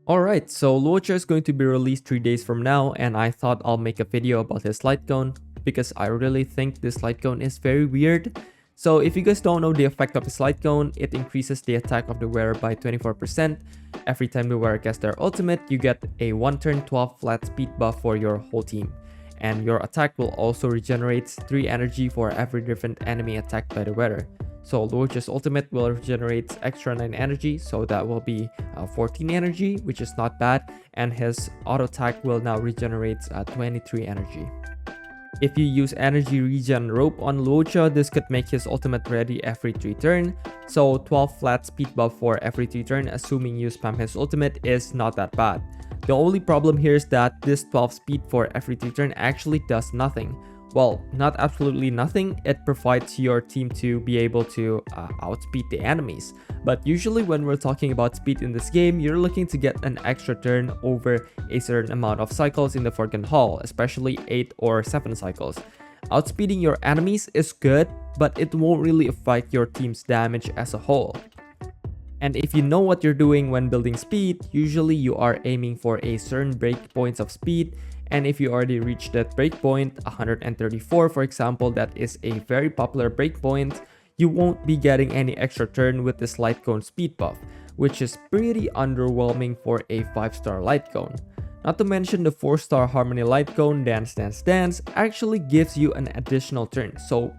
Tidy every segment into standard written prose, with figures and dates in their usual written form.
Alright, so Luocha is going to be released 3 days from now, and I thought I'll make a video about his Lightcone because I really think this Lightcone is very weird. So if you guys don't know the effect of his Lightcone, it increases the attack of the wearer by 24%. Every time the wearer casts their ultimate, you get a 1 turn 12 flat speed buff for your whole team. And your attack will also regenerate 3 energy for every different enemy attacked by the wearer. So Luocha's ultimate will regenerate extra 9 energy, so that will be 14 energy, which is not bad, and his auto attack will now regenerate 23 energy. If you use energy regen rope on Luocha, this could make his ultimate ready every 3 turns, so 12 flat speed buff for every 3 turns, assuming you spam his ultimate, is not that bad. The only problem here is that this 12 speed for every 3 turns actually does nothing. Well, not absolutely nothing, it provides your team to be able to outspeed the enemies. But usually when we're talking about speed in this game, you're looking to get an extra turn over a certain amount of cycles in the Forgotten Hall, especially 8 or 7 cycles. Outspeeding your enemies is good, but it won't really affect your team's damage as a whole. And if you know what you're doing when building speed, usually you are aiming for a certain breakpoints of speed, and if you already reached that breakpoint, 134 for example, that is a very popular breakpoint, you won't be getting any extra turn with this Lightcone speed buff, which is pretty underwhelming for a 5-star Lightcone. Not to mention the 4-star Harmony Lightcone Dance Dance Dance actually gives you an additional turn, so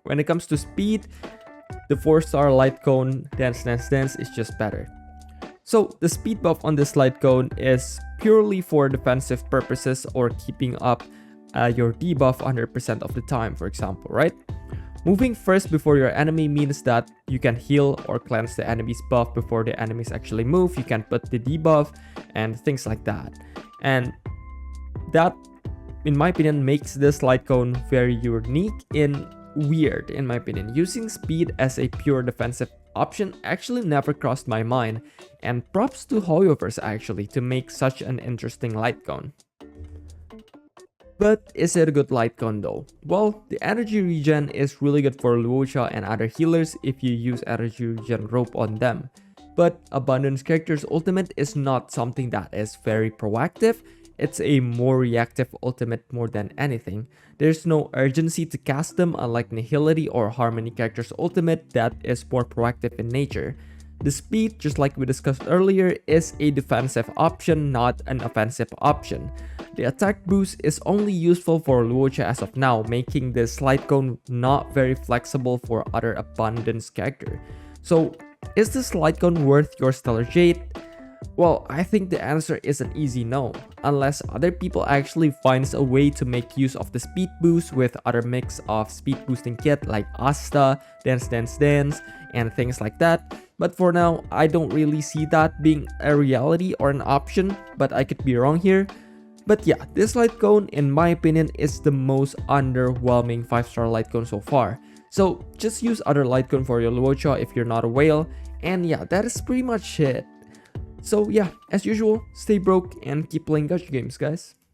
when it comes to speed, the 4-star Lightcone Dance Dance Dance is just better. So the speed buff on this Lightcone is purely for defensive purposes or keeping up your debuff 100% of the time, for example, right? Moving first before your enemy means that you can heal or cleanse the enemy's buff before the enemies actually move. You can put the debuff and things like that. And that, in my opinion, makes this Lightcone very unique and weird, in my opinion. Using speed as a pure defensive option actually never crossed my mind, and props to Hoyoverse actually to make such an interesting Lightcone. But is it a good Lightcone though? Well, the energy regen is really good for Luocha and other healers if you use energy regen rope on them. But Abundance character's ultimate is not something that is very proactive. It's a more reactive ultimate more than anything. There's no urgency to cast them, unlike Nihility or Harmony character's ultimate that is more proactive in nature. The speed, just like we discussed earlier, is a defensive option, not an offensive option. The attack boost is only useful for Luocha as of now, making this Lightcone not very flexible for other Abundance character. So, is this Lightcone worth your Stellar Jade? Well, I think the answer is an easy no, unless other people actually finds a way to make use of the speed boost with other mix of speed boosting kit like Asta, Dance Dance Dance, and things like that. But for now, I don't really see that being a reality or an option, but I could be wrong here. But yeah, this Lightcone, in my opinion, is the most underwhelming 5-star Lightcone so far. So just use other Lightcone for your Luocha if you're not a whale, and yeah, that is pretty much it. So yeah, as usual, stay broke and keep playing gacha games, guys.